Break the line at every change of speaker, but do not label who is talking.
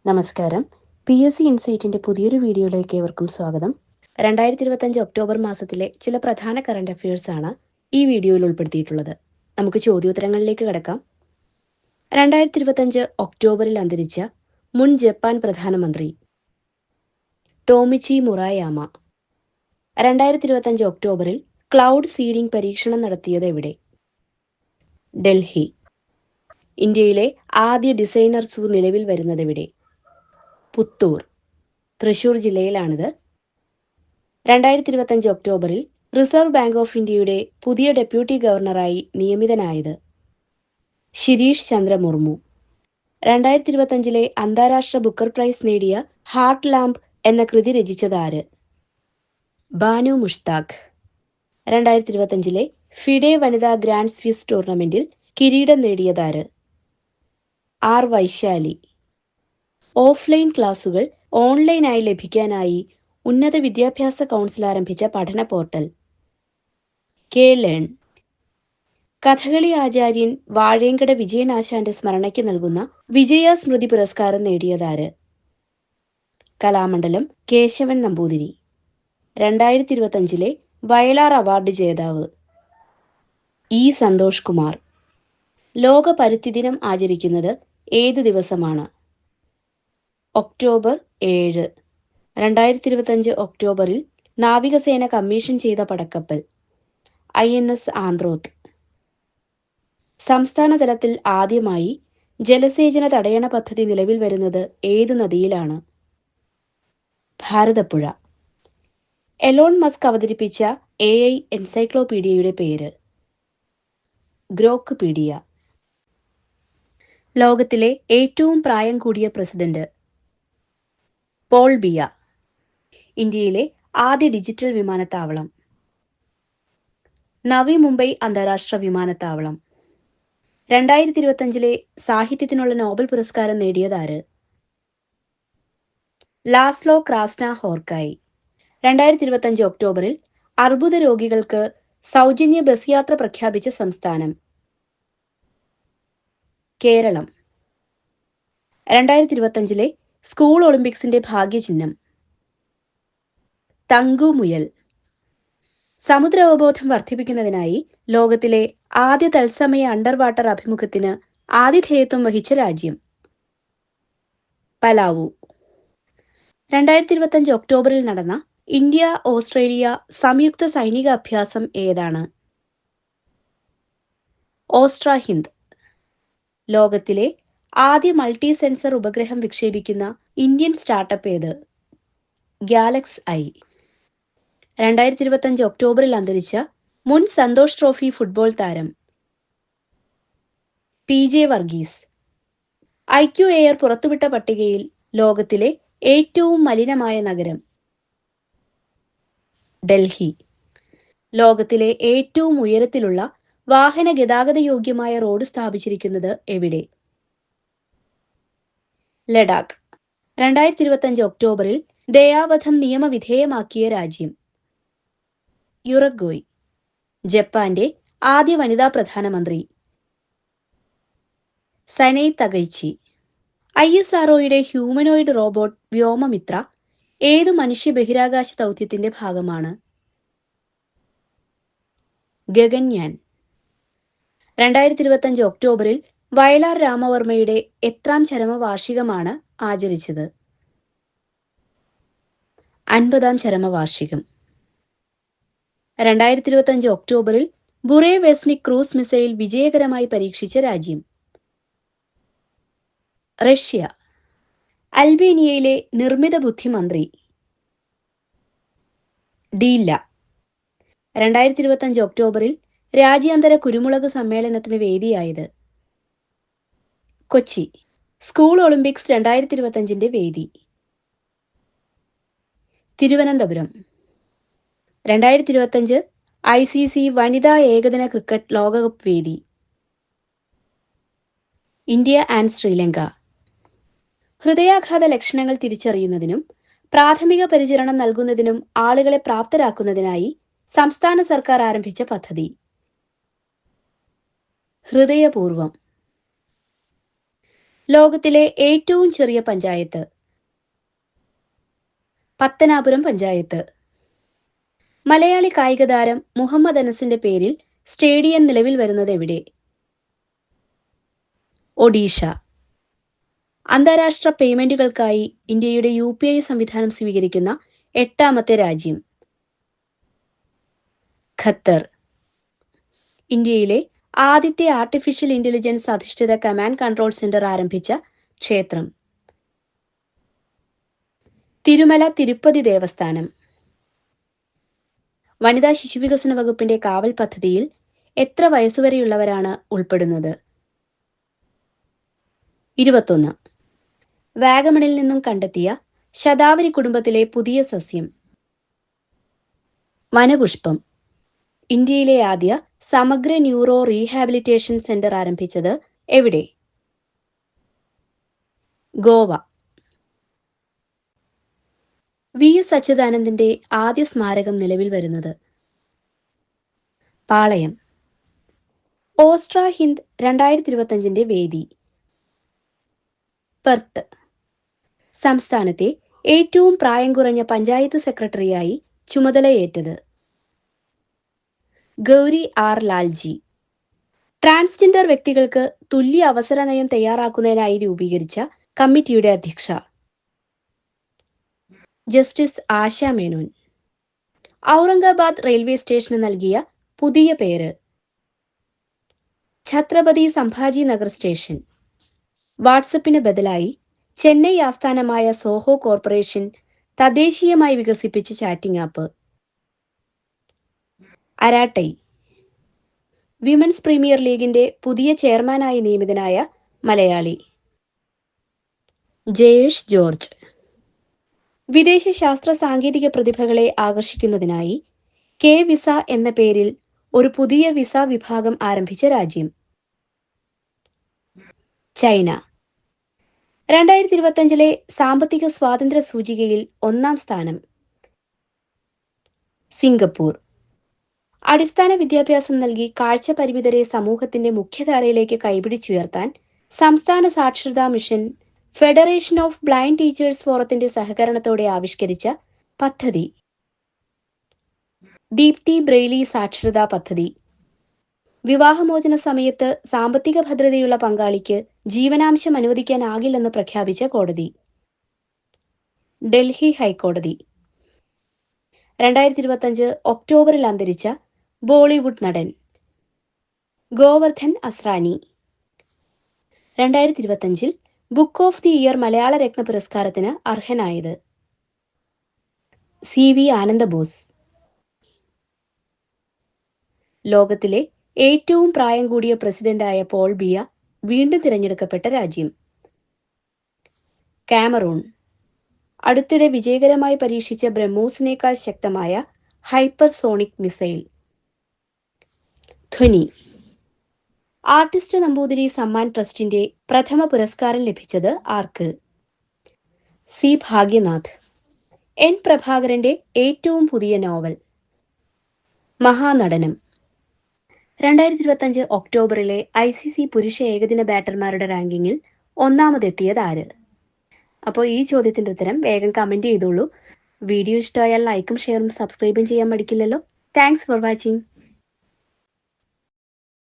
നമസ്കാരം. PSC ഇൻസൈറ്റിന്റെ പുതിയൊരു വീഡിയോയിലേക്ക് ഏവർക്കും സ്വാഗതം. 2025 ഒക്ടോബർ മാസത്തിലെ ചില പ്രധാന കറന്റ് അഫയേഴ്സ് ആണ് ഈ വീഡിയോയിൽ ഉൾപ്പെടുത്തിയിട്ടുള്ളത്. നമുക്ക് ചോദ്യോത്തരങ്ങളിലേക്ക് കടക്കാം. 2025 ഒക്ടോബറിൽ അന്തരിച്ച മുൻ ജപ്പാൻ പ്രധാനമന്ത്രി ടോമിച്ചി മുറായാമ. 2025 ഒക്ടോബറിൽ ക്ലൗഡ് സീഡിംഗ് പരീക്ഷണം നടത്തിയത് എവിടെ? ഡൽഹി. ഇന്ത്യയിലെ ആദ്യ ഡിസൈനർ സൂ നിലവിൽ വരുന്നതെവിടെ? പുത്തൂർ, തൃശൂർ ജില്ലയിലാണിത്. 2025 ഒക്ടോബറിൽ റിസർവ് ബാങ്ക് ഓഫ് ഇന്ത്യയുടെ പുതിയ ഡെപ്യൂട്ടി ഗവർണറായി നിയമിതനായത് ശിരീഷ് ചന്ദ്ര മുർമു. 2025 അന്താരാഷ്ട്ര ബുക്കർ പ്രൈസ് നേടിയ ഹാർട്ട് ലാമ്പ് എന്ന കൃതി രചിച്ചതാര്? ബാനു മുഷ്താഖ്. 2025 ഫിഡെ വനിതാ ഗ്രാൻഡ് സ്വിസ് ടൂർണമെന്റിൽ കിരീടം നേടിയതാര്? ആർ വൈശാലി. ഓഫ്ലൈൻ ക്ലാസുകൾ ഓൺലൈനായി ലഭിക്കാനായി ഉന്നത വിദ്യാഭ്യാസ കൗൺസിൽ ആരംഭിച്ച പഠന പോർട്ടൽ K-Learn. കഥകളി ആചാര്യൻ വാഴേങ്കട വിജയനാശാന്റെ സ്മരണയ്ക്ക് നൽകുന്ന വിജയ സ്മൃതി പുരസ്കാരം നേടിയതാര്? കലാമണ്ഡലം കേശവൻ നമ്പൂതിരി. 2025 വയലാർ അവാർഡ് ജേതാവ് ഇ സന്തോഷ് കുമാർ. ലോക പരിസ്ഥിതി ദിനം ആചരിക്കുന്നത് ഏത് ദിവസമാണ്? ഒക്ടോബർ 7. 2025 ഒക്ടോബറിൽ നാവികസേന കമ്മീഷൻ ചെയ്ത പടക്കപ്പൽ INS ആന്ത്രോത്ത്. സംസ്ഥാന തലത്തിൽ ആദ്യമായി ജലസേചന തടയണ പദ്ധതി നിലവിൽ വരുന്നത് ഏതു നദിയിലാണ്? ഭാരതപ്പുഴ. എലോൺ മസ്ക് അവതരിപ്പിച്ച AI എൻസൈക്ലോപീഡിയയുടെ പേര് ഗ്രോക്ക്പീഡിയ. ലോകത്തിലെ ഏറ്റവും പ്രായം കൂടിയ പ്രസിഡന്റ് പോൾ ബിയ. ഇന്ത്യയിലെ ആദ്യ ഡിജിറ്റൽ വിമാനത്താവളം നവി മുംബൈ അന്താരാഷ്ട്ര വിമാനത്താവളം. 2025 സാഹിത്യത്തിനുള്ള നോബൽ പുരസ്കാരം നേടിയതാര്? ലാസ്ലോ ക്രാസ്ന ഹോർക്കായി. 2025 ഒക്ടോബറിൽ അർബുദ രോഗികൾക്ക് സൗജന്യ ബസ് യാത്ര പ്രഖ്യാപിച്ച സംസ്ഥാനം കേരളം. 2025 സ്കൂൾ ഒളിമ്പിക്സിന്റെ ഭാഗ്യചിഹ്നം തങ്കുമുയൽ. സമുദ്ര അവബോധം വർദ്ധിപ്പിക്കുന്നതിനായി ലോകത്തിലെ ആദ്യ തത്സമയ അണ്ടർ വാട്ടർ അഭിമുഖത്തിന് ആതിഥേയത്വം വഹിച്ച രാജ്യം പലാവു. 2025 ഒക്ടോബറിൽ നടന്ന ഇന്ത്യ ഓസ്ട്രേലിയ സംയുക്ത സൈനിക അഭ്യാസം ഏതാണ്? ഓസ്ട്ര ഹിന്ദ്. ലോകത്തിലെ ആദ്യ മൾട്ടി സെൻസർ ഉപഗ്രഹം വിക്ഷേപിക്കുന്ന ഇന്ത്യൻ സ്റ്റാർട്ടപ്പ് ഏത്? ഗാലക്സ് ഐ. 2025 ഒക്ടോബറിൽ അന്തരിച്ച മുൻ സന്തോഷ് ട്രോഫി ഫുട്ബോൾ താരം PJ വർഗീസ്. IQ എയർ പുറത്തുവിട്ട പട്ടികയിൽ ലോകത്തിലെ ഏറ്റവും മലിനമായ നഗരം ഡൽഹി. ലോകത്തിലെ ഏറ്റവും ഉയരത്തിലുള്ള വാഹന ഗതാഗത യോഗ്യമായ റോഡ് സ്ഥാപിച്ചിരിക്കുന്നത് എവിടെ? ലഡാക്ക്. 2025 ഒക്ടോബറിൽ ദയാവധം നിയമവിധേയമാക്കിയ രാജ്യം യുറഗ്വോയ്. ജപ്പാന്റെ ആദ്യ വനിതാ പ്രധാനമന്ത്രി സനൈ തകൈച്ചി. ISROയുടെ ഹ്യൂമനോയിഡ് റോബോട്ട് വ്യോമമിത്ര ഏതു മനുഷ്യ ബഹിരാകാശ ദൗത്യത്തിന്റെ ഭാഗമാണ്? ഗഗൻയാൻ. 2025 ഒക്ടോബറിൽ വയലാർ രാമവർമ്മയുടെ എത്രാം ചരമവാർഷികമാണ് ആചരിച്ചത്? 50ാം ചരമവാർഷികം. 2025 ഒക്ടോബറിൽ ബുറേവെസ്നിക് ക്രൂസ് മിസൈൽ വിജയകരമായി പരീക്ഷിച്ച രാജ്യം റഷ്യ. അൽബേനിയയിലെ നിർമ്മിത ബുദ്ധി മന്ത്രി ഡീല്ല. 2025 ഒക്ടോബറിൽ രാജ്യാന്തര കുരുമുളക് സമ്മേളനത്തിന് വേദിയായത് കൊച്ചി. സ്കൂൾ ഒളിമ്പിക്സ് 2025 വേദി തിരുവനന്തപുരം. 2025 ICC വനിതാ ഏകദിന ക്രിക്കറ്റ് ലോകകപ്പ് വേദി ഇന്ത്യ ആൻഡ് ശ്രീലങ്ക. ഹൃദയാഘാത ലക്ഷണങ്ങൾ തിരിച്ചറിയുന്നതിനും പ്രാഥമിക പരിചരണം നൽകുന്നതിനും ആളുകളെ പ്രാപ്തരാക്കുന്നതിനായി സംസ്ഥാന സർക്കാർ ആരംഭിച്ച പദ്ധതി ഹൃദയപൂർവം. ലോകത്തിലെ ഏറ്റവും ചെറിയ പഞ്ചായത്ത്? പത്തനാപുരം പഞ്ചായത്ത്. മലയാളി കായിക താരം മുഹമ്മദ് അനസിന്റെ പേരിൽ സ്റ്റേഡിയം നിലവിൽ വരുന്നത് എവിടെ? ഒഡീഷ. അന്താരാഷ്ട്ര പേയ്മെന്റുകൾക്കായി ഇന്ത്യയുടെ UPI സംവിധാനം സ്വീകരിക്കുന്ന 8ാമത്തെ രാജ്യം? ഖത്തർ. ഇന്ത്യയിലെ ആദ്യത്തെ ആർട്ടിഫിഷ്യൽ ഇന്റലിജൻസ് അധിഷ്ഠിത കമാൻഡ് കൺട്രോൾ സെന്റർ ആരംഭിച്ച ക്ഷേത്രം? തിരുമല തിരുപ്പതി ദേവസ്ഥാനം. വനിതാ ശിശുവികസന വകുപ്പിന്റെ കാവൽ പദ്ധതിയിൽ എത്ര വയസ്സുവരെയുള്ളവരാണ് ഉൾപ്പെടുന്നത്? 21. വാഗമണിൽ നിന്നും കണ്ടെത്തിയ ശതാവരി കുടുംബത്തിലെ പുതിയ സസ്യം? വനപുഷ്പം. ഇന്ത്യയിലെ ആദ്യ സമഗ്ര ന്യൂറോ റീഹാബിലിറ്റേഷൻ സെന്റർ ആരംഭിച്ചത് എവിടെ? ഗോവ. VS അച്യുതാനന്ദന്റെ ആദ്യ സ്മാരകം നിലവിൽ വരുന്നത്? പാളയം. ഓസ്ട്ര ഹിന്ദ് 2025ന്റെ വേദി? പെർത്ത്. സംസ്ഥാനത്തെ ഏറ്റവും പ്രായം കുറഞ്ഞ പഞ്ചായത്ത് സെക്രട്ടറിയായി ചുമതലയേറ്റത്? ഗൗരി R. ലാൽജി. ട്രാൻസ്ജെൻഡർ വ്യക്തികൾക്ക് തുല്യ അവസര നയം തയ്യാറാക്കുന്നതിനായി രൂപീകരിച്ച കമ്മിറ്റിയുടെ അധ്യക്ഷ? ജസ്റ്റിസ് ആശ മേനോൻ. ഔറംഗാബാദ് റെയിൽവേ സ്റ്റേഷന് നൽകിയ പുതിയ പേര്? ഛത്രപതി സംഭാജി നഗർ സ്റ്റേഷൻ. വാട്സപ്പിന് ബദലായി ചെന്നൈ ആസ്ഥാനമായ സോഹോ കോർപ്പറേഷൻ തദ്ദേശീയമായി വികസിപ്പിച്ച ചാറ്റിംഗ് ആപ്പ്? അരാട്ടൈ. വിമൻസ് പ്രീമിയർ ലീഗിന്റെ പുതിയ ചെയർമാനായി നിയമിതനായ മലയാളി? ജയേഷ് ജോർജ്. വിദേശ ശാസ്ത്ര സാങ്കേതിക പ്രതിഭകളെ ആകർഷിക്കുന്നതിനായി വിസ എന്ന പേരിൽ ഒരു പുതിയ വിസ വിഭാഗം ആരംഭിച്ച രാജ്യം? ചൈന. 2025 സാമ്പത്തിക സ്വാതന്ത്ര്യ സൂചികയിൽ 1ാം സ്ഥാനം? സിംഗപ്പൂർ. അടിസ്ഥാന വിദ്യാഭ്യാസം നൽകി കാഴ്ച പരിമിതരെ സമൂഹത്തിന്റെ മുഖ്യധാരയിലേക്ക് കൈപിടിച്ചുയർത്താൻ സംസ്ഥാന സാക്ഷരതാ mission federation of blind teachers ഫോറത്തിന്റെ സഹകരണത്തോടെ ആവിഷ്കരിച്ച പദ്ധതി? ദീപ്തി ബ്രെയിലി സാക്ഷരതാ പദ്ധതി. വിവാഹമോചന സമയത്ത് സാമ്പത്തിക ഭദ്രതയുള്ള പങ്കാളിക്ക് ജീവനാംശം അനുവദിക്കാനാകില്ലെന്ന് പ്രഖ്യാപിച്ച കോടതി? ഡൽഹി ഹൈക്കോടതി. 2025 ഒക്ടോബറിൽ അന്തരിച്ച ബോളിവുഡ് നടൻ? Govardhan Asrani. 2025 book of the year Malayala Ratna പുരസ്കാരത്തിന് അർഹനായത്? CV ആനന്ദബോസ്. ലോകത്തിലെ ഏറ്റവും പ്രായം കൂടിയ പ്രസിഡന്റായ പോൾ ബിയ വീണ്ടും തിരഞ്ഞെടുക്കപ്പെട്ട രാജ്യം? കാമറൂൺ. അടുത്തിടെ വിജയകരമായി പരീക്ഷിച്ച ബ്രഹ്മോസിനേക്കാൾ ശക്തമായ ഹൈപ്പർസോണിക് മിസൈൽ? ധ്വനി. ആർട്ടിസ്റ്റ് നമ്പൂതിരി സമ്മാൻ ട്രസ്റ്റിന്റെ പ്രഥമ പുരസ്കാരം ലഭിച്ചത് ആർക്ക്? C. ഭാഗ്യനാഥ്. N. പ്രഭാകരന്റെ ഏറ്റവും പുതിയ നോവൽ? മഹാനടനം. 2025 ഒക്ടോബറിലെ ICC പുരുഷ ഏകദിന ബാറ്റർമാരുടെ റാങ്കിങ്ങിൽ 1ാമതെത്തിയത് ആര്? അപ്പോൾ ഈ ചോദ്യത്തിന്റെ ഉത്തരം വേഗം കമന്റ് ചെയ്തോളൂ. വീഡിയോ ഇഷ്ടമായാൽ ലൈക്കും ഷെയറും സബ്സ്ക്രൈബും ചെയ്യാൻ മടിക്കില്ലല്ലോ. Thanks for watching.